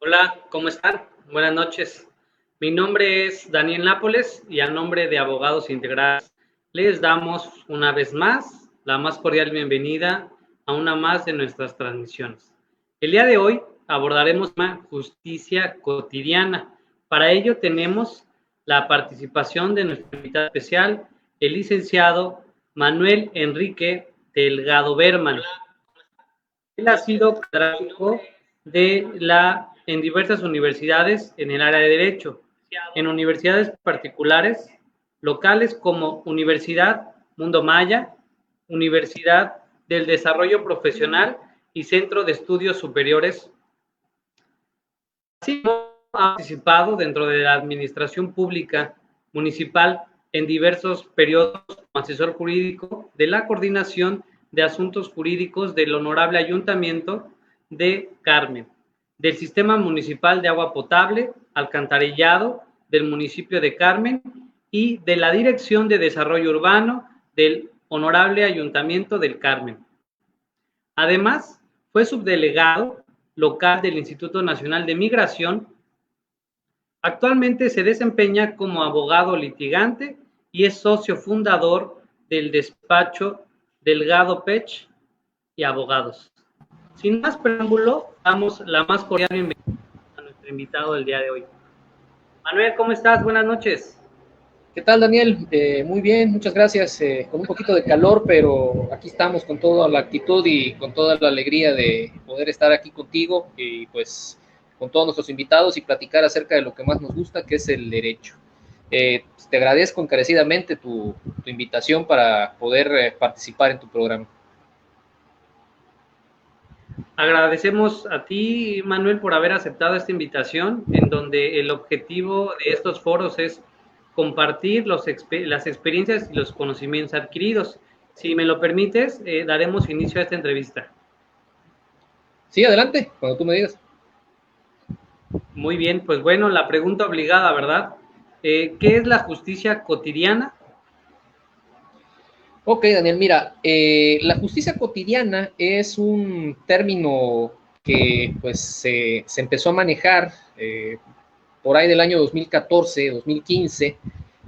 Hola, ¿cómo están? Buenas noches. Mi nombre es Daniel Nápoles y a nombre de Abogados Integrales les damos una vez más la más cordial bienvenida a una más de nuestras transmisiones. El día de hoy abordaremos una justicia cotidiana. Para ello tenemos la participación de nuestro invitado especial, el licenciado Manuel Enrique Delgado Berman. Él ha sido catedrático en diversas universidades en el área de Derecho, en universidades particulares, locales como Universidad Mundo Maya, Universidad del Desarrollo Profesional y Centro de Estudios Superiores. Así ha participado dentro de la administración pública municipal en diversos periodos como asesor jurídico de la coordinación de asuntos jurídicos del Honorable Ayuntamiento de Carmen, del Sistema Municipal de Agua Potable, Alcantarillado del municipio de Carmen y de la Dirección de Desarrollo Urbano del Honorable Ayuntamiento del Carmen. Además, fue subdelegado local del Instituto Nacional de Migración. Actualmente se desempeña como abogado litigante y es socio fundador del despacho Delgado Pech y Abogados. Sin más preámbulo, damos la más cordial bienvenida a nuestro invitado del día de hoy. Manuel, ¿cómo estás? Buenas noches. ¿Qué tal, Daniel? Muy bien, muchas gracias. Con un poquito de calor, pero aquí estamos con toda la actitud y con toda la alegría de poder estar aquí contigo y pues con todos nuestros invitados y platicar acerca de lo que más nos gusta, que es el derecho. Te agradezco encarecidamente tu invitación para poder participar en tu programa. Agradecemos a ti, Manuel, por haber aceptado esta invitación, en donde el objetivo de estos foros es compartir las experiencias y los conocimientos adquiridos. Si me lo permites, daremos inicio a esta entrevista. Sí, adelante, cuando tú me digas. Muy bien, pues bueno, la pregunta obligada, ¿verdad? ¿Qué es la justicia cotidiana? Ok, Daniel, mira, la justicia cotidiana es un término que pues se empezó a manejar por ahí del año 2014, 2015,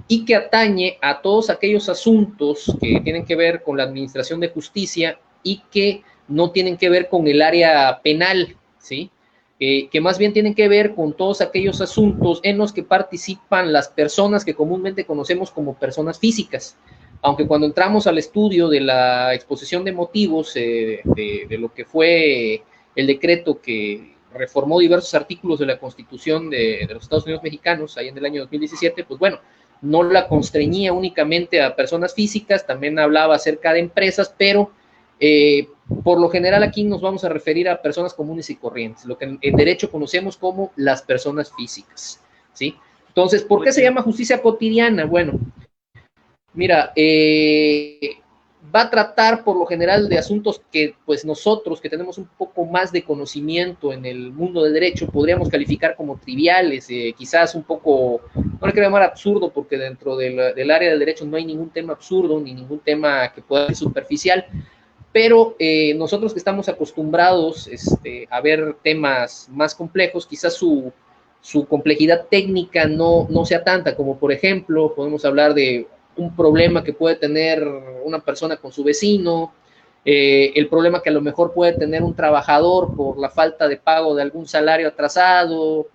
y que atañe a todos aquellos asuntos que tienen que ver con la administración de justicia y que no tienen que ver con el área penal, ¿sí? Que más bien tienen que ver con todos aquellos asuntos en los que participan las personas que comúnmente conocemos como personas físicas. Aunque cuando entramos al estudio de la exposición de motivos de lo que fue el decreto que reformó diversos artículos de la Constitución de los Estados Unidos mexicanos, ahí en el año 2017, pues bueno, no la constreñía únicamente a personas físicas, también hablaba acerca de empresas, pero por lo general aquí nos vamos a referir a personas comunes y corrientes, lo que en derecho conocemos como las personas físicas, ¿sí? Entonces, ¿por qué se llama justicia cotidiana? Bueno, mira, va a tratar por lo general de asuntos que pues nosotros que tenemos un poco más de conocimiento en el mundo del derecho podríamos calificar como triviales, quizás un poco, no le quiero llamar absurdo porque dentro del área del derecho no hay ningún tema absurdo ni ningún tema que pueda ser superficial, pero nosotros que estamos acostumbrados a ver temas más complejos, quizás su complejidad técnica no sea tanta, como por ejemplo podemos hablar de un problema que puede tener una persona con su vecino, el problema que a lo mejor puede tener un trabajador por la falta de pago de algún salario atrasado,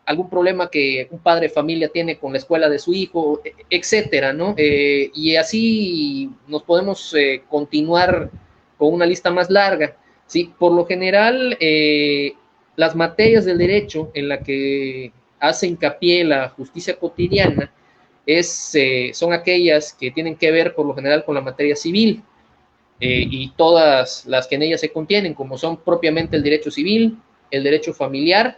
algún problema que un padre de familia tiene con la escuela de su hijo, etcétera, ¿no? Y así nos podemos continuar con una lista más larga, ¿sí? Por lo general, las materias del derecho en la que hace hincapié la justicia cotidiana son aquellas que tienen que ver por lo general con la materia civil y todas las que en ella se contienen, como son propiamente el derecho civil, el derecho familiar,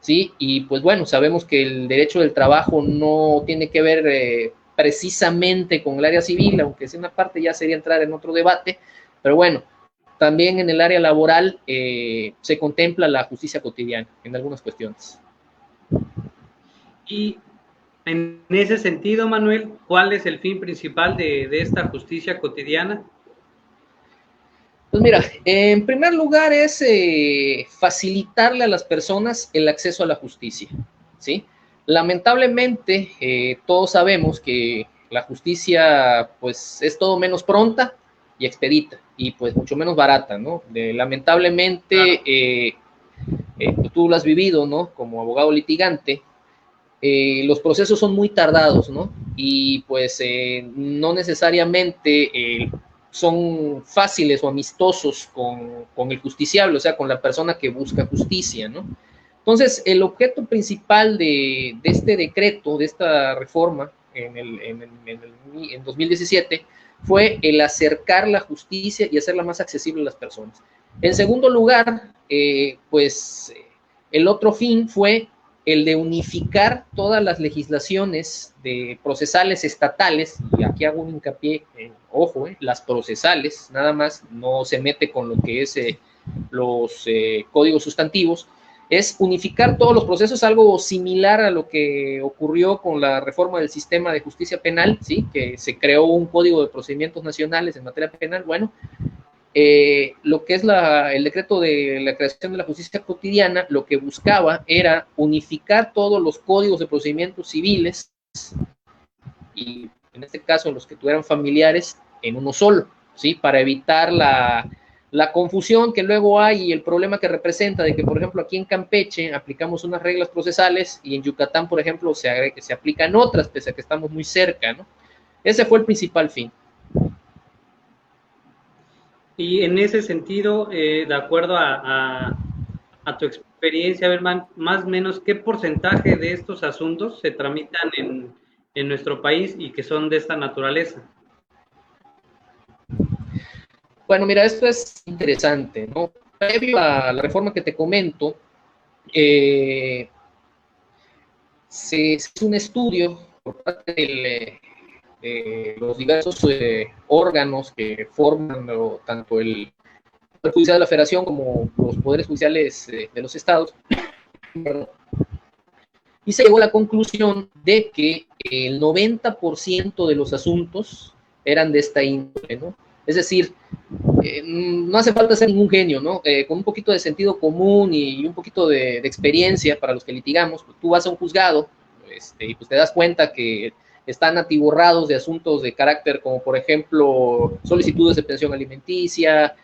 ¿sí? Y pues bueno, sabemos que el derecho del trabajo no tiene que ver precisamente con el área civil, aunque es una parte ya sería entrar en otro debate, pero bueno, también en el área laboral se contempla la justicia cotidiana en algunas cuestiones. Y en ese sentido, Manuel, ¿cuál es el fin principal de esta justicia cotidiana? Pues mira, en primer lugar es facilitarle a las personas el acceso a la justicia, ¿sí? Lamentablemente, todos sabemos que la justicia, pues, es todo menos pronta y expedita, y pues mucho menos barata, ¿no? Lamentablemente, pues, tú lo has vivido, ¿no? Como abogado litigante, los procesos son muy tardados, ¿no? Y pues no necesariamente son fáciles o amistosos con el justiciable, o sea, con la persona que busca justicia, ¿no? Entonces, el objeto principal de este decreto, de esta reforma en 2017, fue el acercar la justicia y hacerla más accesible a las personas. En segundo lugar, pues el otro fin fue el de unificar todas las legislaciones de procesales estatales, y aquí hago un hincapié, ojo, las procesales, nada más, no se mete con lo que es los códigos sustantivos, es unificar todos los procesos, algo similar a lo que ocurrió con la reforma del sistema de justicia penal, ¿sí? Que se creó un código de procedimientos nacionales en materia penal. Bueno, lo que es el decreto de la creación de la justicia cotidiana, lo que buscaba era unificar todos los códigos de procedimientos civiles, y en este caso los que tuvieran familiares, en uno solo, ¿sí? Para evitar la confusión que luego hay y el problema que representa de que, por ejemplo, aquí en Campeche aplicamos unas reglas procesales y en Yucatán, por ejemplo, se aplican otras, pese a que estamos muy cerca, ¿no? Ese fue el principal fin. Y en ese sentido, de acuerdo a tu experiencia, a ver, más o menos, ¿qué porcentaje de estos asuntos se tramitan en nuestro país y que son de esta naturaleza? Bueno, mira, esto es interesante, ¿no? Previo a la reforma que te comento, se hizo un estudio por parte de los diversos órganos que forman tanto el Poder Judicial de la Federación como los poderes judiciales de los estados, y se llegó a la conclusión de que el 90% de los asuntos eran de esta índole, ¿no? Es decir, no hace falta ser ningún genio, ¿no? Con un poquito de sentido común y un poquito de experiencia para los que litigamos, pues tú vas a un juzgado y pues te das cuenta que están atiborrados de asuntos de carácter como, por ejemplo, solicitudes de pensión alimenticia,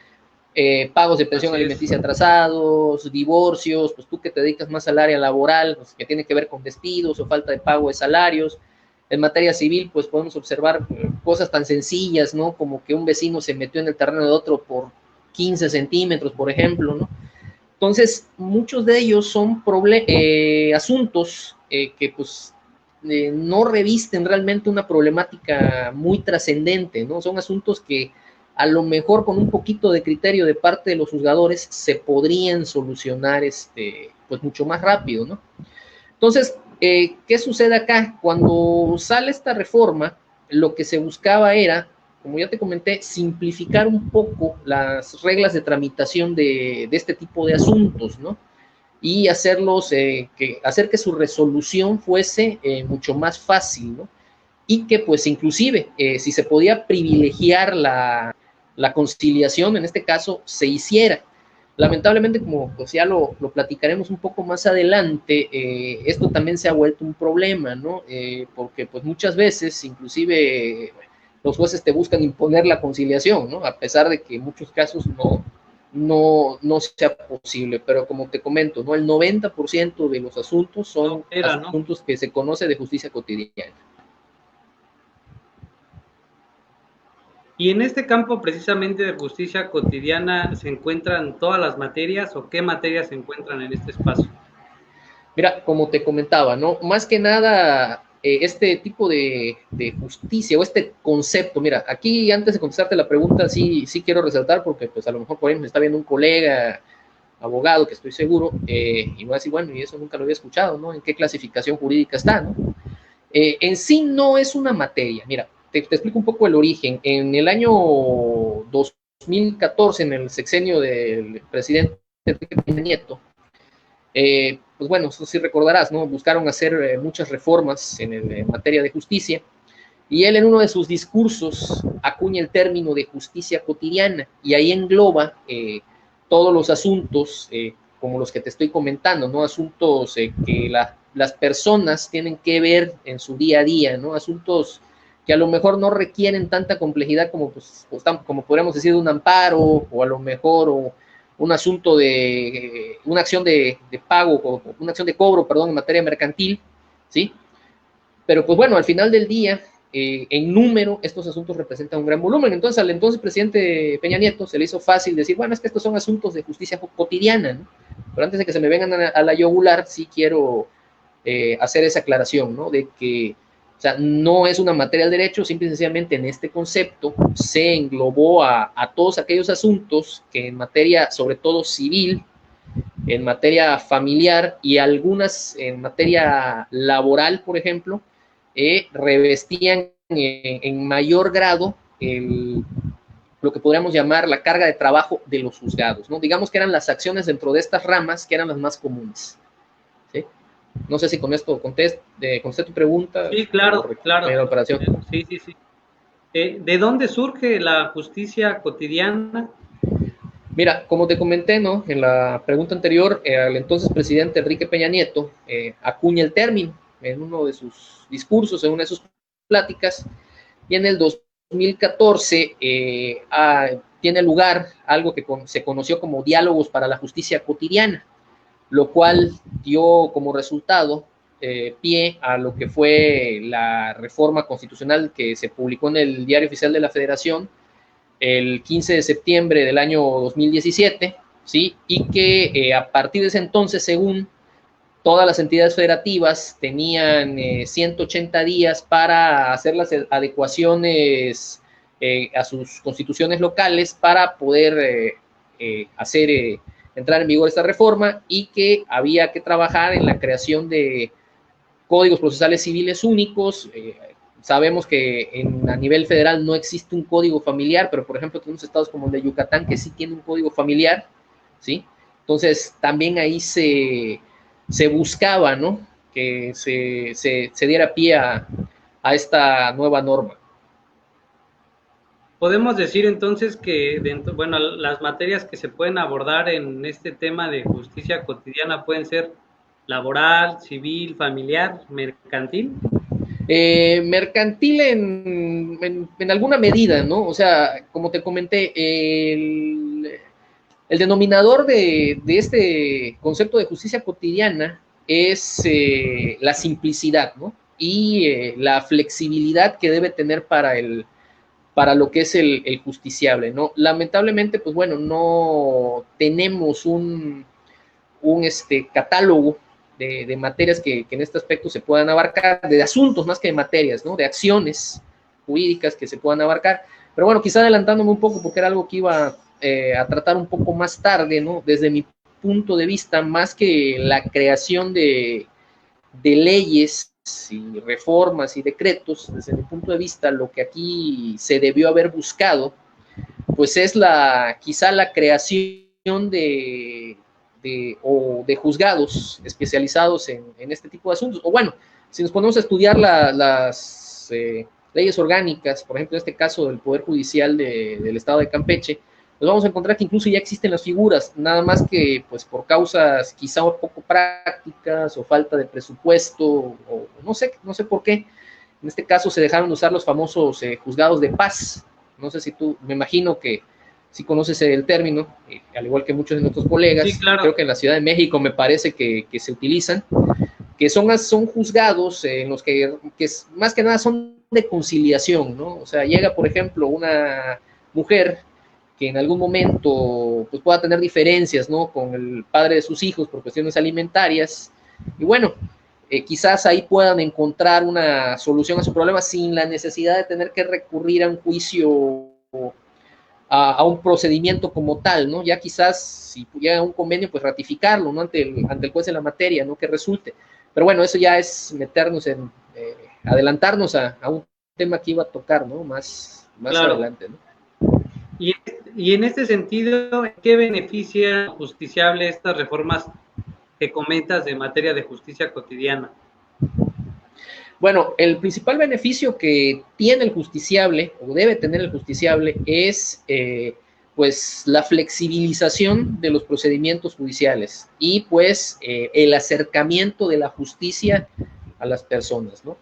pagos de pensión alimenticia atrasados, divorcios, pues tú que te dedicas más al área laboral, pues, que tiene que ver con despidos o falta de pago de salarios. En materia civil, pues podemos observar cosas tan sencillas, ¿no? Como que un vecino se metió en el terreno de otro por 15 centímetros, por ejemplo, ¿no? Entonces, muchos de ellos son asuntos que pues no revisten realmente una problemática muy trascendente, ¿no? Son asuntos que a lo mejor con un poquito de criterio de parte de los juzgadores se podrían solucionar pues mucho más rápido, ¿no? Entonces, ¿qué sucede acá? Cuando sale esta reforma, lo que se buscaba era, como ya te comenté, simplificar un poco las reglas de tramitación de este tipo de asuntos, ¿no? Y hacer que su resolución fuese mucho más fácil, ¿no? Y que pues inclusive, si se podía privilegiar la conciliación, en este caso, se hiciera. Lamentablemente, como pues ya lo platicaremos un poco más adelante, esto también se ha vuelto un problema, ¿no? Porque pues muchas veces, inclusive, los jueces te buscan imponer la conciliación, ¿no? A pesar de que en muchos casos no sea posible, pero como te comento, ¿no? El 90% de los asuntos son asuntos que se conoce de justicia cotidiana. Y en este campo precisamente de justicia cotidiana, ¿se encuentran todas las materias o qué materias se encuentran en este espacio? Mira, como te comentaba, ¿no? Más que nada, este tipo de justicia o este concepto, mira, aquí antes de contestarte la pregunta, sí quiero resaltar, porque pues a lo mejor por ahí me está viendo un colega abogado que estoy seguro, y me va a decir, bueno, y eso nunca lo había escuchado, ¿no? ¿En qué clasificación jurídica está, no? En sí no es una materia, mira, te explico un poco el origen. En el año 2014, en el sexenio del presidente Enrique Peña Nieto, pues bueno, eso sí recordarás, ¿no? Buscaron hacer muchas reformas en materia de justicia, Y él en uno de sus discursos acuña el término de justicia cotidiana y ahí engloba todos los asuntos como los que te estoy comentando, ¿no? Asuntos que las personas tienen que ver en su día a día, ¿no? Asuntos que a lo mejor no requieren tanta complejidad como, pues, como podríamos decir, un amparo o a lo mejor un asunto de una acción de pago o una acción de cobro, perdón, en materia mercantil, ¿sí? Pero pues bueno, al final del día, en número, estos asuntos representan un gran volumen. Entonces, al entonces presidente Peña Nieto se le hizo fácil decir, bueno, es que estos son asuntos de justicia cotidiana, ¿no? Pero antes de que se me vengan a la yugular, sí quiero hacer esa aclaración, ¿no? De que, o sea, no es una materia del derecho, simple y sencillamente en este concepto se englobó a todos aquellos asuntos que en materia, sobre todo civil, en materia familiar y algunas en materia laboral, por ejemplo, revestían en mayor grado lo que podríamos llamar la carga de trabajo de los juzgados, ¿no? Digamos que eran las acciones dentro de estas ramas que eran las más comunes, ¿sí? No sé si con esto contesté tu pregunta. Sí, claro, claro. La operación. Sí, sí, sí. ¿De dónde surge la justicia cotidiana? Mira, como te comenté, ¿no? En la pregunta anterior, el entonces presidente Enrique Peña Nieto acuña el término en uno de sus discursos, en una de sus pláticas, y en el 2014 tiene lugar algo que se conoció como Diálogos para la Justicia Cotidiana, lo cual dio como resultado pie a lo que fue la reforma constitucional que se publicó en el Diario Oficial de la Federación el 15 de septiembre del año 2017, ¿sí? Y que a partir de ese entonces, según todas las entidades federativas, tenían 180 días para hacer las adecuaciones a sus constituciones locales para poder entrar en vigor esta reforma y que había que trabajar en la creación de códigos procesales civiles únicos. Sabemos que a nivel federal no existe un código familiar, pero por ejemplo tenemos estados como el de Yucatán que sí tiene un código familiar, ¿sí? Entonces también ahí se buscaba, ¿no? Que se diera pie a esta nueva norma. Podemos decir entonces que, bueno, las materias que se pueden abordar en este tema de justicia cotidiana pueden ser laboral, civil, familiar, mercantil. Mercantil en alguna medida, ¿no? O sea, como te comenté, el denominador de este concepto de justicia cotidiana es la simplicidad, ¿no? Y la flexibilidad que debe tener para lo que es el justiciable, ¿no? Lamentablemente, pues bueno, no tenemos un catálogo de materias que en este aspecto se puedan abarcar, de asuntos más que de materias, ¿no? De acciones jurídicas que se puedan abarcar. Pero bueno, quizá adelantándome un poco, porque era algo que iba a tratar un poco más tarde, ¿no? Desde mi punto de vista, más que la creación de leyes y reformas y decretos, desde mi punto de vista, lo que aquí se debió haber buscado, pues es quizá la creación de juzgados especializados en este tipo de asuntos. O bueno, si nos ponemos a estudiar las leyes orgánicas, por ejemplo, en este caso del Poder Judicial del Estado de Campeche, pues vamos a encontrar que incluso ya existen las figuras, nada más que pues por causas quizá un poco prácticas o falta de presupuesto, o no sé por qué. En este caso se dejaron de usar los famosos juzgados de paz. No sé si tú, me imagino que si conoces el término, al igual que muchos de nuestros colegas, sí, claro. Creo que en la Ciudad de México me parece que se utilizan, que son juzgados en los que más que nada son de conciliación, ¿no? O sea, llega, por ejemplo, una mujer que en algún momento pues, pueda tener diferencias, ¿no? Con el padre de sus hijos por cuestiones alimentarias, y bueno, quizás ahí puedan encontrar una solución a su problema sin la necesidad de tener que recurrir a un juicio, a un procedimiento como tal, ¿no? Ya quizás, si llega un convenio, pues ratificarlo, ¿no? Ante el juez de la materia, ¿no? Que resulte. Pero bueno, eso ya es meternos en, adelantarnos a un tema que iba a tocar, ¿no? Más claro. Adelante, ¿no? Y en este sentido, ¿qué beneficia justiciable estas reformas que comentas de materia de justicia cotidiana? Bueno, el principal beneficio que tiene el justiciable, o debe tener el justiciable, es pues la flexibilización de los procedimientos judiciales y pues el acercamiento de la justicia a las personas, ¿no?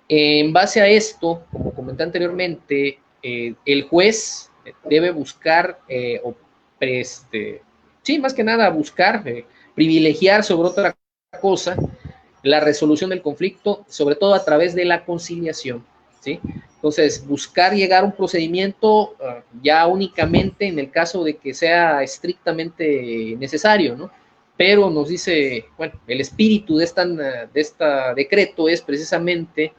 En base a esto, como comenté anteriormente, el juez debe buscar, sí, más que nada buscar, privilegiar sobre otra cosa la resolución del conflicto, sobre todo a través de la conciliación, ¿sí? Entonces, buscar llegar a un procedimiento ya únicamente en el caso de que sea estrictamente necesario, ¿no? Pero nos dice, bueno, el espíritu de esta decreto es precisamente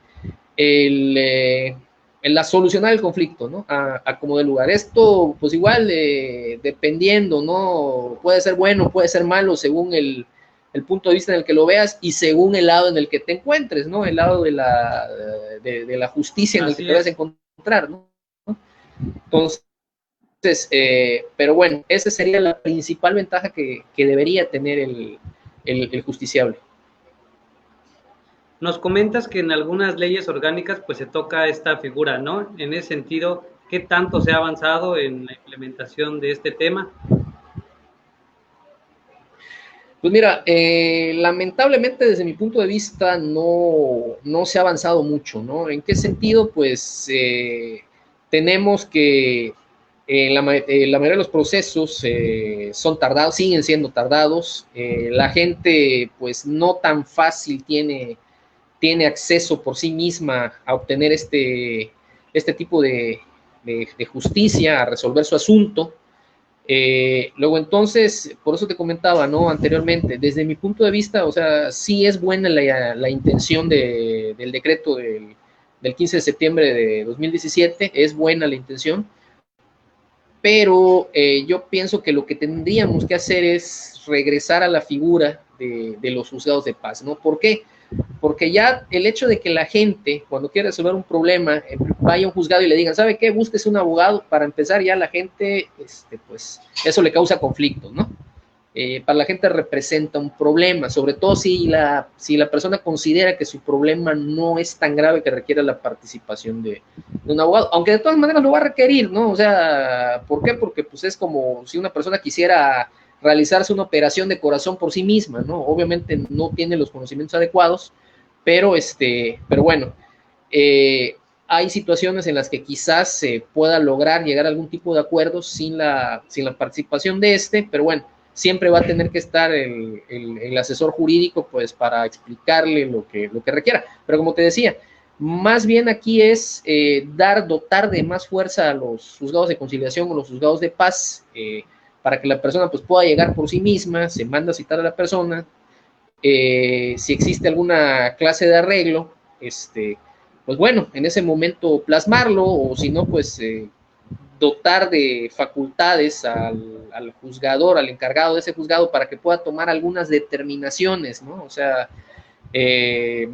la solucionar el conflicto, ¿no? A como de lugar. Esto, pues igual, dependiendo, ¿no? Puede ser bueno, puede ser malo, según el punto de vista en el que lo veas y según el lado en el que te encuentres, ¿no? El lado de la justicia en el que te vas a encontrar, ¿no? Entonces, pero bueno, esa sería la principal ventaja que debería tener el justiciable. Nos comentas que en algunas leyes orgánicas pues se toca esta figura, ¿no? En ese sentido, ¿qué tanto se ha avanzado en la implementación de este tema? Pues mira, lamentablemente desde mi punto de vista no se ha avanzado mucho, ¿no? ¿En qué sentido? Pues tenemos que la mayoría de los procesos son tardados, siguen siendo tardados, la gente pues no tan fácil tiene acceso por sí misma a obtener este tipo de justicia, a resolver su asunto. Luego entonces, por eso te comentaba, ¿no? Anteriormente, desde mi punto de vista, o sea, sí es buena la intención del decreto del 15 de septiembre de 2017, es buena la intención, pero yo pienso que lo que tendríamos que hacer es regresar a la figura de los juzgados de paz, ¿no? ¿Por qué? Porque ya el hecho de que la gente, cuando quiere resolver un problema, vaya a un juzgado y le digan, ¿sabe qué? Búsquese un abogado. Para empezar, ya la gente, pues, eso le causa conflictos, ¿no? Para la gente representa un problema, sobre todo si la persona considera que su problema no es tan grave que requiera la participación de un abogado, aunque de todas maneras lo va a requerir, ¿no? O sea, ¿por qué? Porque pues es como si una persona quisiera realizarse una operación de corazón por sí misma, ¿no? Obviamente no tiene los conocimientos adecuados, pero bueno, hay situaciones en las que quizás se pueda lograr llegar a algún tipo de acuerdo sin la participación de pero bueno, siempre va a tener que estar el asesor jurídico pues para explicarle lo que requiera. Pero como te decía, más bien aquí es dotar de más fuerza a los juzgados de conciliación o los juzgados de paz para que la persona pues pueda llegar por sí misma, se manda a citar a la persona, si existe alguna clase de arreglo, pues bueno, en ese momento plasmarlo o si no, pues dotar de facultades al juzgador, al encargado de ese juzgado para que pueda tomar algunas determinaciones, ¿no? O sea, que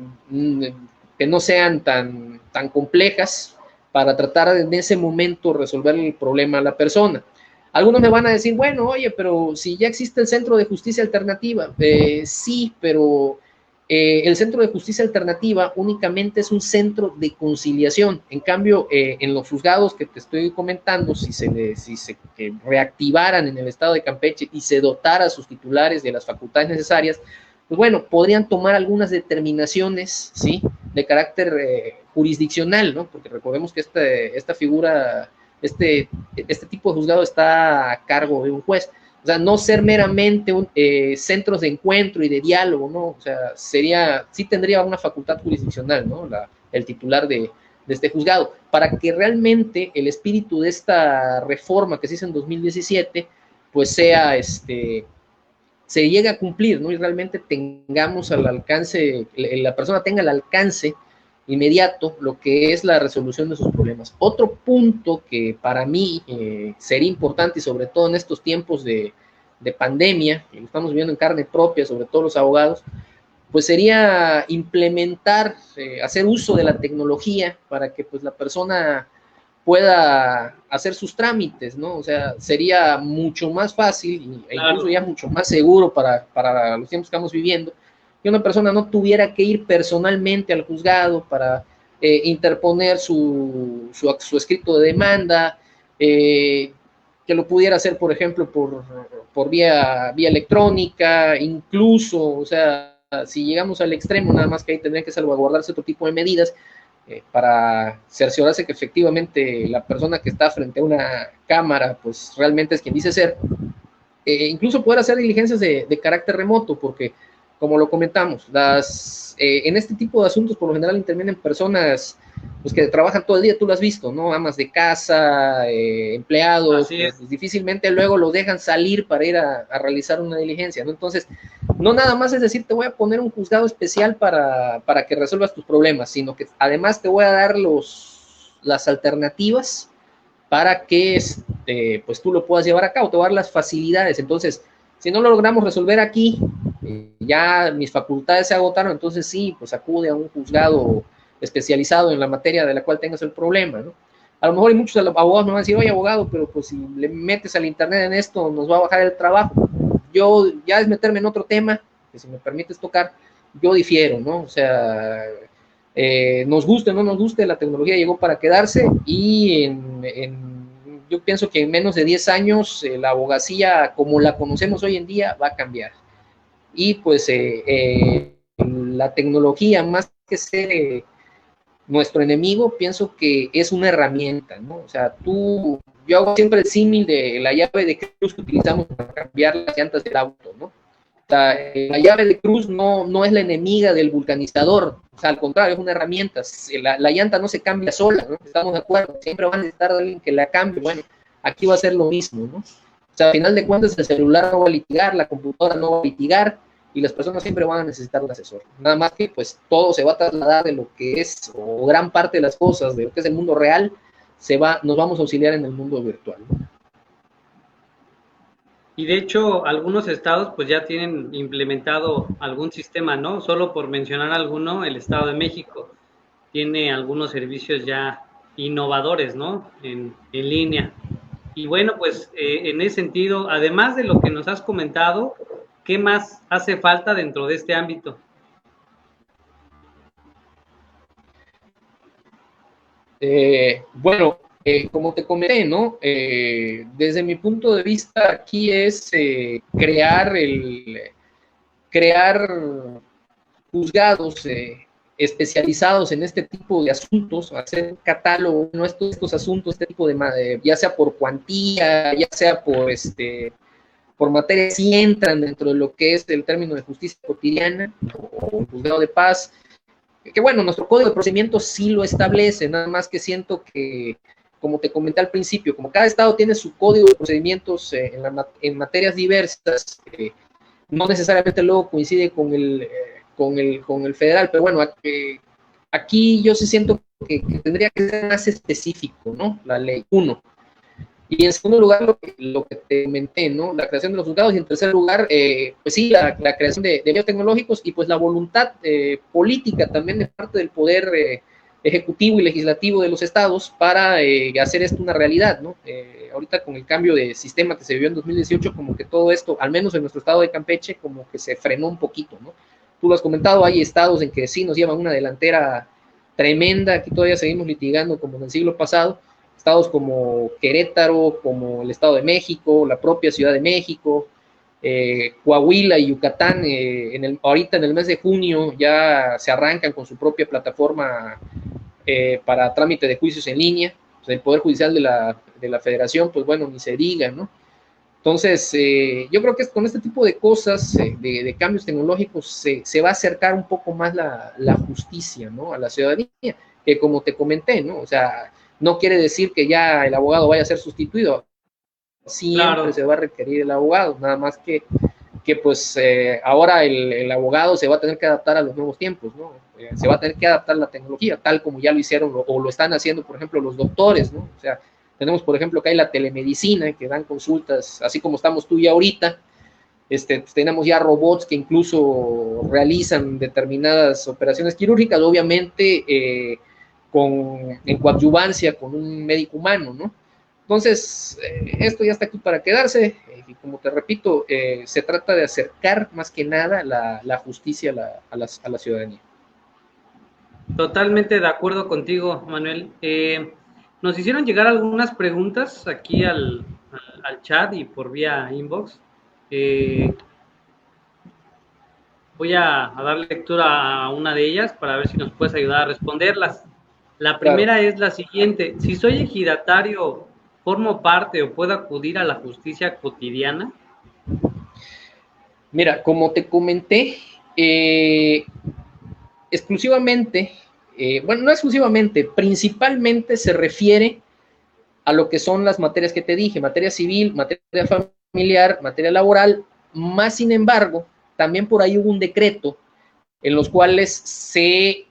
no sean tan complejas para tratar en ese momento resolver el problema a la persona. Algunos me van a decir, bueno, oye, pero si ya existe el Centro de Justicia Alternativa, sí, pero el Centro de Justicia Alternativa únicamente es un centro de conciliación. En cambio, en los juzgados que te estoy comentando, si se reactivaran en el estado de Campeche y se dotara a sus titulares de las facultades necesarias, pues bueno, podrían tomar algunas determinaciones, ¿sí?, de carácter jurisdiccional, ¿no? Porque recordemos que esta figura, este tipo de juzgado está a cargo de un juez. O sea, no ser meramente centros de encuentro y de diálogo, ¿no? O sea, sí tendría una facultad jurisdiccional, ¿no? El titular de este juzgado, para que realmente el espíritu de esta reforma que se hizo en 2017, pues se llegue a cumplir, ¿no? Y realmente tengamos al alcance, la persona tenga al alcance inmediato lo que es la resolución de sus problemas. Otro punto que para mí sería importante, y sobre todo en estos tiempos de pandemia, que lo estamos viviendo en carne propia, sobre todo los abogados, pues sería implementar, hacer uso de la tecnología para que pues la persona pueda hacer sus trámites, ¿no? O sea, sería mucho más fácil e incluso ya mucho más seguro para los tiempos que estamos viviendo, que una persona no tuviera que ir personalmente al juzgado para interponer su escrito de demanda, que lo pudiera hacer, por ejemplo, por vía electrónica, incluso, o sea, si llegamos al extremo, nada más que ahí tendrían que salvaguardarse otro tipo de medidas para cerciorarse que efectivamente la persona que está frente a una cámara, pues realmente es quien dice ser. Incluso poder hacer diligencias de carácter remoto, porque, como lo comentamos, en este tipo de asuntos por lo general intervienen personas pues, que trabajan todo el día, tú lo has visto, ¿no? Amas de casa, empleados, pues, difícilmente luego los dejan salir para ir a realizar una diligencia, ¿no? Entonces, no nada más es decir, te voy a poner un juzgado especial para que resuelvas tus problemas, sino que además te voy a dar las alternativas para que pues tú lo puedas llevar a cabo, te va a dar las facilidades. Entonces, si no lo logramos resolver aquí, ya mis facultades se agotaron, entonces sí, pues acude a un juzgado especializado en la materia de la cual tengas el problema, ¿no? A lo mejor hay muchos abogados me van a decir, oye, abogado, pero pues si le metes al internet en esto, nos va a bajar el trabajo. Yo, ya es meterme en otro tema, que si me permites tocar, yo difiero, ¿no? O sea, nos guste o no nos guste, la tecnología llegó para quedarse y yo pienso que en menos de 10 años la abogacía como la conocemos hoy en día va a cambiar. Y pues la tecnología, más que ser nuestro enemigo, pienso que es una herramienta, ¿no? O sea, yo hago siempre el símil de la llave de cruz que utilizamos para cambiar las llantas del auto, ¿no? La llave de cruz no es la enemiga del vulcanizador, o sea, al contrario, es una herramienta. La llanta no se cambia sola, ¿no? Estamos de acuerdo, siempre van a necesitar alguien que la cambie. Bueno, aquí va a ser lo mismo, ¿no? O sea, al final de cuentas, el celular no va a litigar, la computadora no va a litigar, y las personas siempre van a necesitar un asesor. Nada más que, pues, todo se va a trasladar de lo que es, o gran parte de las cosas, de lo que es el mundo real, nos vamos a auxiliar en el mundo virtual, ¿no? Y de hecho, algunos estados pues ya tienen implementado algún sistema, ¿no? Solo por mencionar alguno, el Estado de México tiene algunos servicios ya innovadores, ¿no? En línea. Y bueno, pues en ese sentido, además de lo que nos has comentado, ¿qué más hace falta dentro de este ámbito? Bueno, como te comenté, ¿no? Desde mi punto de vista, aquí es crear juzgados especializados en este tipo de asuntos, hacer un catálogo, ¿no? Estos asuntos, este tipo ya sea por cuantía, ya sea por materia, si entran dentro de lo que es el término de justicia cotidiana o un juzgado de paz, que bueno, nuestro código de procedimientos sí lo establece, nada más que siento que, como te comenté al principio, como cada estado tiene su código de procedimientos en materias diversas, no necesariamente luego coincide con el federal, pero bueno, aquí yo sí siento que tendría que ser más específico, ¿no? La ley, uno. Y en segundo lugar, lo que te comenté, ¿no? La creación de los juzgados. Y en tercer lugar, pues sí, la creación de medios tecnológicos y pues la voluntad política también de parte del poder ejecutivo y legislativo de los estados para hacer esto una realidad, ¿no? Ahorita con el cambio de sistema que se vivió en 2018, como que todo esto, al menos en nuestro estado de Campeche, como que se frenó un poquito, ¿no? Tú lo has comentado, hay estados en que sí nos llevan una delantera tremenda, aquí todavía seguimos litigando como en el siglo pasado, estados como Querétaro, como el Estado de México, la propia Ciudad de México, Coahuila y Yucatán, ahorita en el mes de junio ya se arrancan con su propia plataforma para trámite de juicios en línea. Pues el Poder Judicial de la Federación, pues bueno, ni se diga, ¿no? Entonces, yo creo que con este tipo de cosas, de cambios tecnológicos, se va a acercar un poco más la justicia, ¿no? A la ciudadanía, que como te comenté, ¿no? O sea, no quiere decir que ya el abogado vaya a ser sustituido, siempre claro, se va a requerir el abogado, nada más que pues ahora el abogado se va a tener que adaptar a los nuevos tiempos, ¿no? Se va a tener que adaptar a la tecnología, tal como ya lo hicieron o lo están haciendo, por ejemplo, los doctores, ¿no? O sea, tenemos, por ejemplo, que hay la telemedicina, que dan consultas, así como estamos tú y ahorita. Tenemos ya robots que incluso realizan determinadas operaciones quirúrgicas, obviamente en coadyuvancia con un médico humano, ¿no? Entonces, esto ya está aquí para quedarse. y como te repito, se trata de acercar más que nada la justicia a la ciudadanía. Totalmente de acuerdo contigo, Manuel. Nos hicieron llegar algunas preguntas aquí al chat y por vía inbox. Voy a dar lectura a una de ellas para ver si nos puedes ayudar a responderlas. La primera es la siguiente: si soy ejidatario, ¿formo parte o puedo acudir a la justicia cotidiana? Mira, como te comenté, exclusivamente, bueno, no exclusivamente, principalmente se refiere a lo que son las materias que te dije, materia civil, materia familiar, materia laboral, más sin embargo, también por ahí hubo un decreto en los cuales se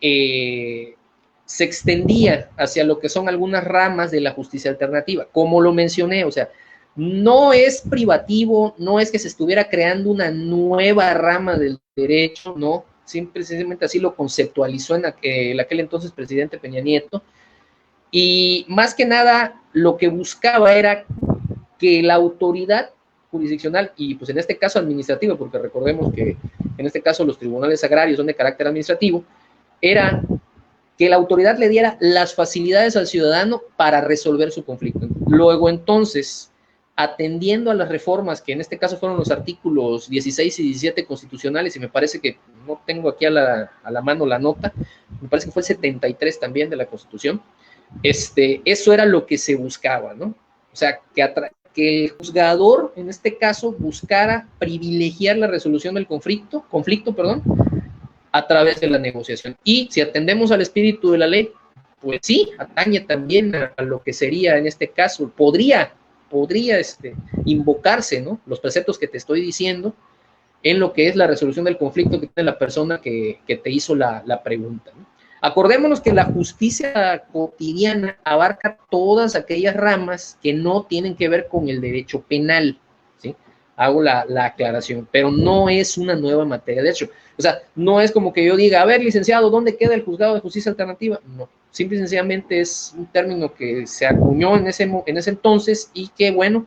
extendía hacia lo que son algunas ramas de la justicia alternativa, como lo mencioné, o sea, no es privativo, no es que se estuviera creando una nueva rama del derecho, no, simplemente así lo conceptualizó en aquel entonces presidente Peña Nieto, y más que nada lo que buscaba era que la autoridad jurisdiccional, y pues en este caso administrativo, porque recordemos que en este caso los tribunales agrarios son de carácter administrativo, era que la autoridad le diera las facilidades al ciudadano para resolver su conflicto. Luego entonces, atendiendo a las reformas, que en este caso fueron los artículos 16 y 17 constitucionales, y me parece que no tengo aquí a la mano la nota, me parece que fue el 73 también de la Constitución, eso era lo que se buscaba, ¿no? O sea, que el juzgador, en este caso, buscara privilegiar la resolución del conflicto, a través de la negociación. Y si atendemos al espíritu de la ley, pues sí, atañe también a lo que sería en este caso, podría invocarse, ¿no?, los preceptos que te estoy diciendo en lo que es la resolución del conflicto que tiene la persona que te hizo la pregunta, ¿no? Acordémonos que la justicia cotidiana abarca todas aquellas ramas que no tienen que ver con el derecho penal, ¿sí? Hago la aclaración, pero no es una nueva materia de derecho. O sea, no es como que yo diga, a ver, licenciado, ¿dónde queda el juzgado de justicia alternativa? No, simple y sencillamente es un término que se acuñó en ese entonces y que, bueno,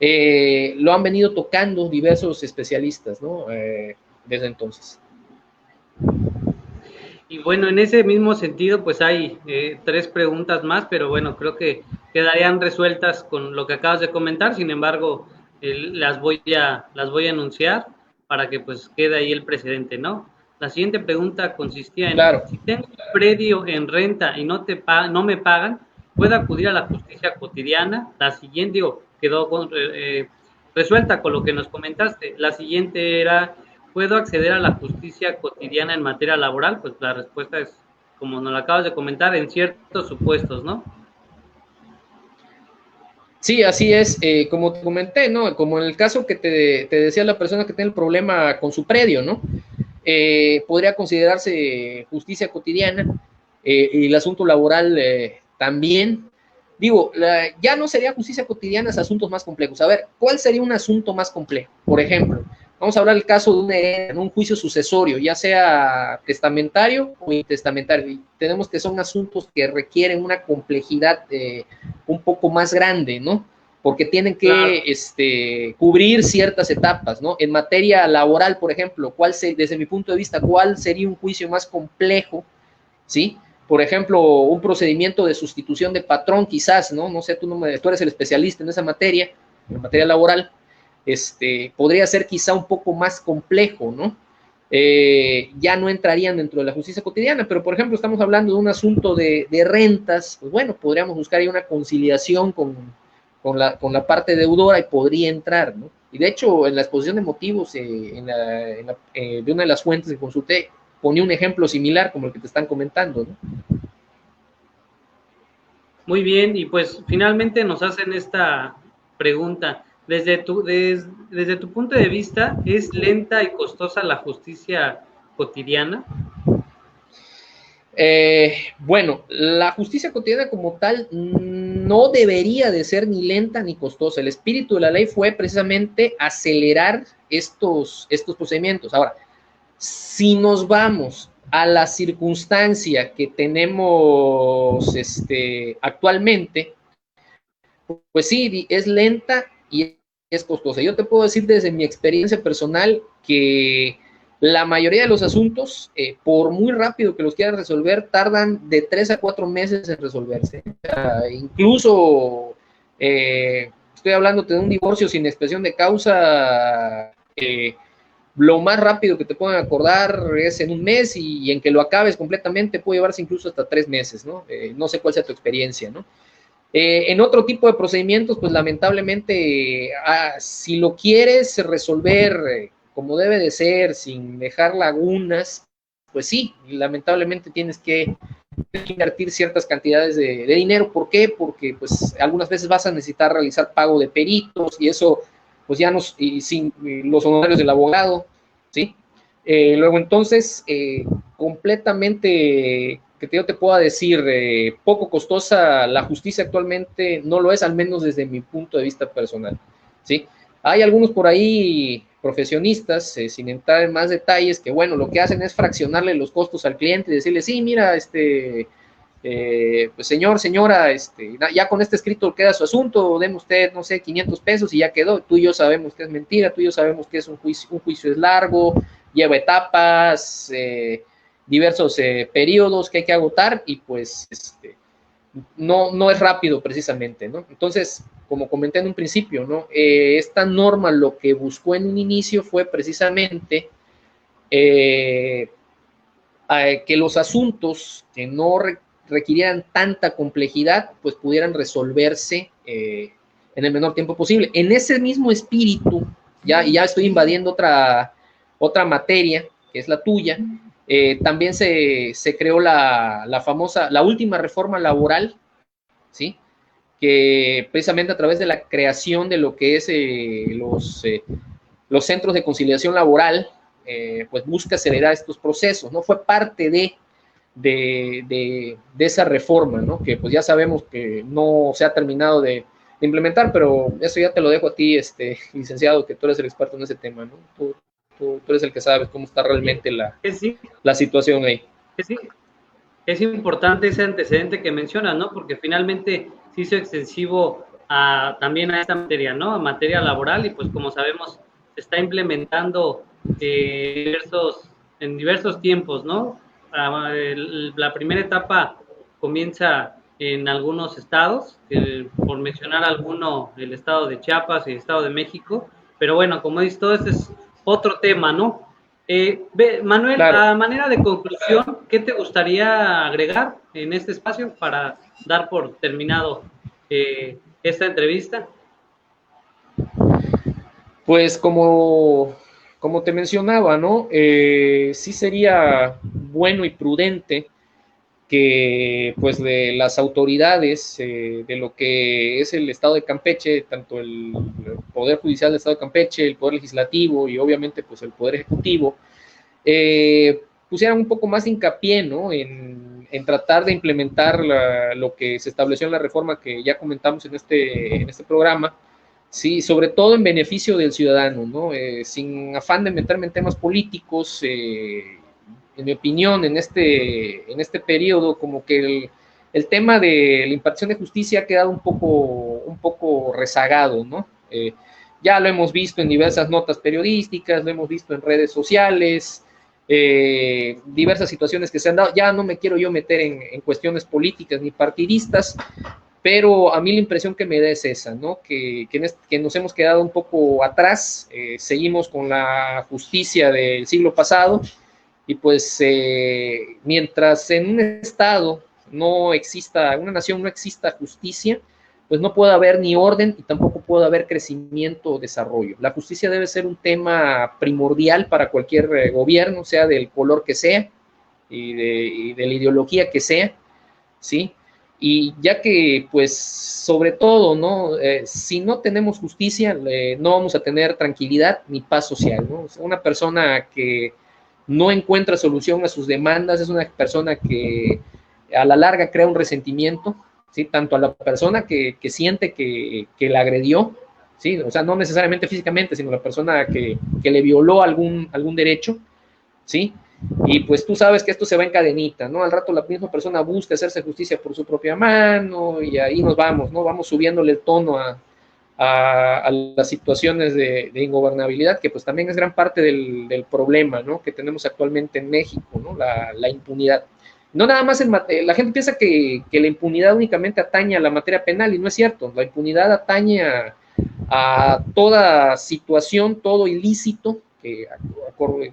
lo han venido tocando diversos especialistas, ¿no? Desde entonces. Y bueno, en ese mismo sentido, pues hay 3 preguntas más, pero bueno, creo que quedarían resueltas con lo que acabas de comentar. Sin embargo, las voy a enunciar para que pues quede ahí el precedente, ¿no? La siguiente pregunta consistía en, claro, si tengo un predio en renta y no me pagan, ¿puedo acudir a la justicia cotidiana? La siguiente, quedó resuelta con lo que nos comentaste. La siguiente era, ¿puedo acceder a la justicia cotidiana en materia laboral? Pues la respuesta es, como nos lo acabas de comentar, en ciertos supuestos, ¿no? Sí, así es, como te comenté, ¿no? Como en el caso que te decía la persona que tiene el problema con su predio, ¿no? Podría considerarse justicia cotidiana, y el asunto laboral también. Digo, ya no sería justicia cotidiana, es asuntos más complejos. A ver, ¿cuál sería un asunto más complejo? Por ejemplo, vamos a hablar del caso de un juicio sucesorio, ya sea testamentario o intestamentario. Y tenemos que son asuntos que requieren una complejidad un poco más grande, ¿no? Porque tienen que claro, cubrir ciertas etapas, ¿no? En materia laboral, por ejemplo, desde mi punto de vista, ¿cuál sería un juicio más complejo? ¿Sí? Por ejemplo, un procedimiento de sustitución de patrón, quizás, ¿no? No sé, tú eres el especialista en esa materia, en materia laboral, podría ser quizá un poco más complejo, ¿no? Ya no entrarían dentro de la justicia cotidiana, pero por ejemplo estamos hablando de un asunto de rentas, pues bueno, podríamos buscar ahí una conciliación con la parte deudora y podría entrar, ¿no? Y de hecho, en la exposición de motivos de una de las fuentes que consulté, ponía un ejemplo similar como el que te están comentando, ¿no? Muy bien, y pues finalmente nos hacen esta pregunta. Desde tu punto de vista, ¿es lenta y costosa la justicia cotidiana? Bueno, la justicia cotidiana como tal no debería de ser ni lenta ni costosa. El espíritu de la ley fue precisamente acelerar estos procedimientos. Ahora, si nos vamos a la circunstancia que tenemos actualmente, pues sí, es lenta y es costosa. Yo te puedo decir desde mi experiencia personal que la mayoría de los asuntos, por muy rápido que los quieran resolver, tardan de 3 a 4 meses en resolverse. Incluso, estoy hablándote de un divorcio sin expresión de causa, lo más rápido que te pueden acordar es en un mes y en que lo acabes completamente puede llevarse incluso hasta 3 meses, ¿no? No sé cuál sea tu experiencia, ¿no? En otro tipo de procedimientos, pues lamentablemente, si lo quieres resolver como debe de ser, sin dejar lagunas, pues sí, lamentablemente tienes que invertir ciertas cantidades de dinero. ¿Por qué? Porque pues algunas veces vas a necesitar realizar pago de peritos y eso, pues ya no, y sin los honorarios del abogado, ¿sí? Luego entonces, completamente, que yo te pueda decir, poco costosa la justicia actualmente no lo es, al menos desde mi punto de vista personal, ¿sí? Hay algunos por ahí profesionistas, sin entrar en más detalles, que bueno, lo que hacen es fraccionarle los costos al cliente y decirle, sí, mira, pues señor, señora, ya con este escrito queda su asunto, deme usted, no sé, 500 pesos y ya quedó. Tú y yo sabemos que es mentira, tú y yo sabemos que es un juicio es largo, lleva etapas, diversos periodos que hay que agotar y pues no es rápido precisamente, ¿no? Entonces, como comenté en un principio, ¿no? Esta norma lo que buscó en un inicio fue precisamente que los asuntos que no requirieran tanta complejidad, pues pudieran resolverse en el menor tiempo posible. En ese mismo espíritu, ya estoy invadiendo otra materia, que es la tuya, también se creó la famosa, la última reforma laboral, ¿sí? Que precisamente a través de la creación de lo que es los centros de conciliación laboral, pues busca acelerar estos procesos, ¿no? Fue parte de esa reforma, ¿no? Que pues ya sabemos que no se ha terminado de implementar, pero eso ya te lo dejo a ti, licenciado, que tú eres el experto en ese tema, ¿no? Tú eres el que sabes cómo está realmente la situación ahí. Sí, es importante ese antecedente que mencionas, ¿no? Porque finalmente se hizo extensivo también a esta materia, ¿no? A materia laboral y pues como sabemos se está implementando en diversos tiempos, ¿no? La primera etapa comienza en algunos estados, por mencionar alguno, el estado de Chiapas y el estado de México, pero bueno, como dices, todo este es otro tema, ¿no? Manuel, claro, a manera de conclusión, ¿qué te gustaría agregar en este espacio para dar por terminado esta entrevista? Pues como te mencionaba, ¿no? Sí sería bueno y prudente que pues de las autoridades de lo que es el Estado de Campeche, tanto el Poder Judicial del Estado de Campeche, el Poder Legislativo y obviamente pues el Poder Ejecutivo, pusieran un poco más de hincapié, ¿no? en tratar de implementar lo que se estableció en la reforma que ya comentamos en este programa, sí, sobre todo en beneficio del ciudadano, ¿no? Sin afán de meterme en temas políticos, en mi opinión, en este periodo, como que el tema de la impartición de justicia ha quedado un poco rezagado, ¿no? Ya lo hemos visto en diversas notas periodísticas, lo hemos visto en redes sociales, diversas situaciones que se han dado. Ya no me quiero yo meter en cuestiones políticas ni partidistas, pero a mí la impresión que me da es esa, ¿no? Que nos hemos quedado un poco atrás, seguimos con la justicia del siglo pasado, y pues mientras en un estado no exista, en una nación no exista justicia, pues no puede haber ni orden y tampoco puede haber crecimiento o desarrollo. La justicia debe ser un tema primordial para cualquier gobierno, sea del color que sea y de la ideología que sea, ¿sí? Y ya que, pues, sobre todo, ¿no? Si no tenemos justicia, no vamos a tener tranquilidad ni paz social, ¿no? Una persona que no encuentra solución a sus demandas es una persona que a la larga crea un resentimiento, ¿sí? Tanto a la persona que siente que la agredió, ¿sí? O sea, no necesariamente físicamente, sino la persona que le violó algún derecho, ¿sí? Y pues tú sabes que esto se va en cadenita, ¿no? Al rato la misma persona busca hacerse justicia por su propia mano y ahí nos vamos, ¿no? Vamos subiéndole el tono a a las situaciones de ingobernabilidad, que pues también es gran parte del problema, ¿no?, que tenemos actualmente en México, ¿no?, la impunidad. No nada más la gente piensa que la impunidad únicamente atañe a la materia penal, y no es cierto. La impunidad atañe a toda situación, todo ilícito, que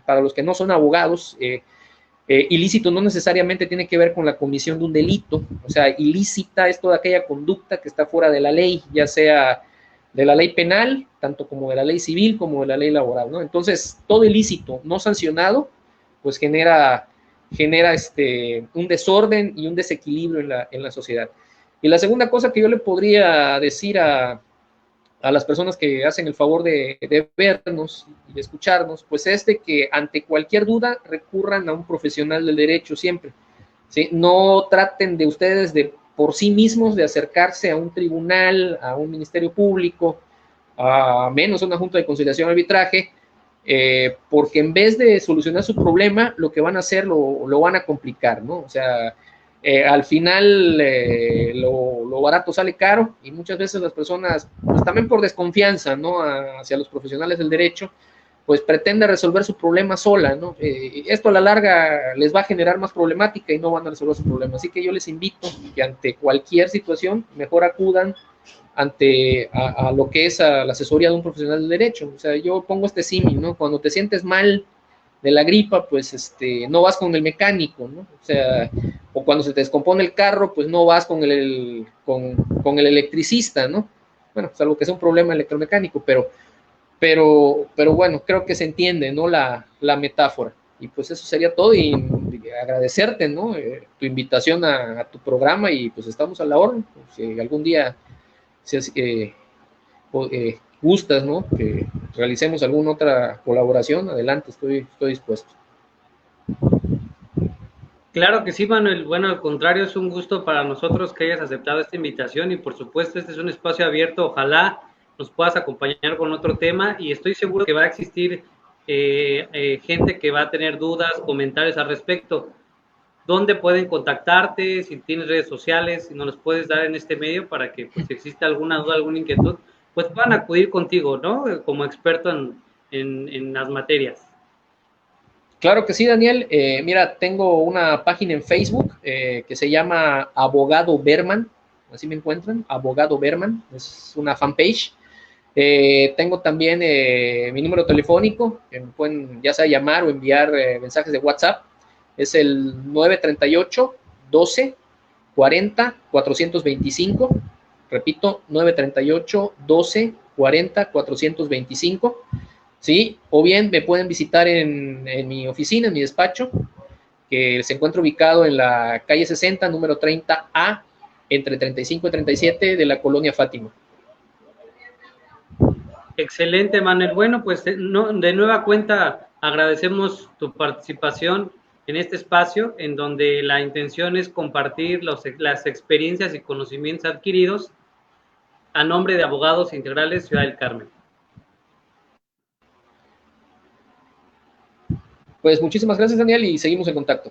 para los que no son abogados, ilícito no necesariamente tiene que ver con la comisión de un delito. O sea, ilícita es toda aquella conducta que está fuera de la ley, ya sea de la ley penal, tanto como de la ley civil, como de la ley laboral, ¿no? Entonces, todo ilícito no sancionado, pues genera un desorden y un desequilibrio en la sociedad. Y la segunda cosa que yo le podría decir a las personas que hacen el favor de vernos y de escucharnos, pues es de que ante cualquier duda recurran a un profesional del derecho siempre, ¿sí? No traten de ustedes por sí mismos de acercarse a un tribunal, a un ministerio público, a menos a una junta de conciliación y arbitraje, porque en vez de solucionar su problema, lo que van a hacer lo van a complicar, ¿no? O sea, al final lo barato sale caro, y muchas veces las personas, pues también por desconfianza, ¿no?, hacia los profesionales del derecho, pues pretende resolver su problema sola, ¿no? Esto a la larga les va a generar más problemática y no van a resolver su problema. Así que yo les invito que ante cualquier situación mejor acudan a lo que es a la asesoría de un profesional del derecho. O sea, yo pongo este símil, ¿no? Cuando te sientes mal de la gripa, pues no vas con el mecánico, ¿no? O sea, o cuando se te descompone el carro, pues no vas con el electricista, ¿no? Bueno, salvo que sea un problema electromecánico, pero bueno, creo que se entiende, ¿no?, la metáfora. Y pues eso sería todo, y agradecerte, ¿no?, tu invitación a tu programa, y pues estamos a la orden. Si algún día gustas, ¿no?, que realicemos alguna otra colaboración, adelante, estoy dispuesto. Claro que sí, Manuel. Bueno, al contrario, es un gusto para nosotros que hayas aceptado esta invitación, y por supuesto este es un espacio abierto. Ojalá nos puedas acompañar con otro tema, y estoy seguro que va a existir gente que va a tener dudas, comentarios al respecto. ¿Dónde pueden contactarte? Si tienes redes sociales, si nos los puedes dar en este medio para que, pues, si existe alguna duda, alguna inquietud, pues puedan acudir contigo, ¿no?, como experto en las materias. Claro que sí, Daniel. Mira, tengo una página en Facebook que se llama Abogado Berman, así me encuentran, Abogado Berman, es una fanpage. Tengo también mi número telefónico, que me pueden ya sea llamar o enviar mensajes de WhatsApp, es el 938 12 40 425, repito, 938 12 40 425. ¿Sí? O bien me pueden visitar en mi oficina, en mi despacho, que se encuentra ubicado en la calle 60, número 30A, entre 35 y 37 de la colonia Fátima. Excelente, Manuel. Bueno, pues de nueva cuenta agradecemos tu participación en este espacio, en donde la intención es compartir las experiencias y conocimientos adquiridos a nombre de Abogados Integrales Ciudad del Carmen. Pues muchísimas gracias, Daniel, y seguimos en contacto.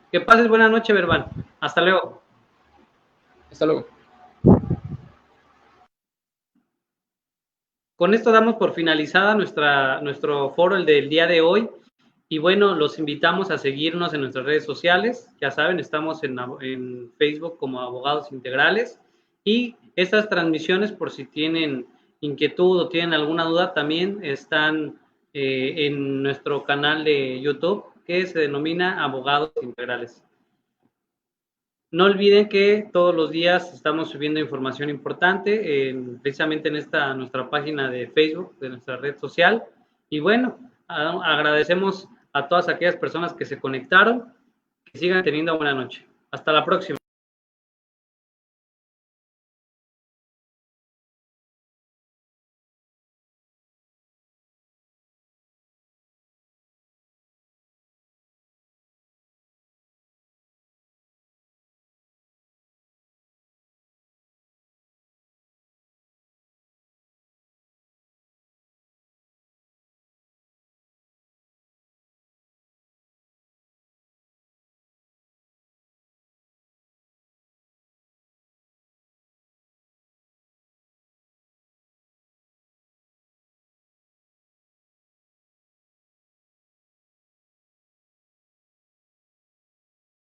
Que pases buena noche, Berban. Hasta luego. Hasta luego. Con esto damos por finalizada nuestro foro, el del día de hoy. Y bueno, los invitamos a seguirnos en nuestras redes sociales. Ya saben, estamos en Facebook como Abogados Integrales. Y estas transmisiones, por si tienen inquietud o tienen alguna duda, también están en nuestro canal de YouTube, que se denomina Abogados Integrales. No olviden que todos los días estamos subiendo información importante, precisamente en nuestra página de Facebook, de nuestra red social. Y bueno, agradecemos a todas aquellas personas que se conectaron. Que sigan teniendo buena noche. Hasta la próxima.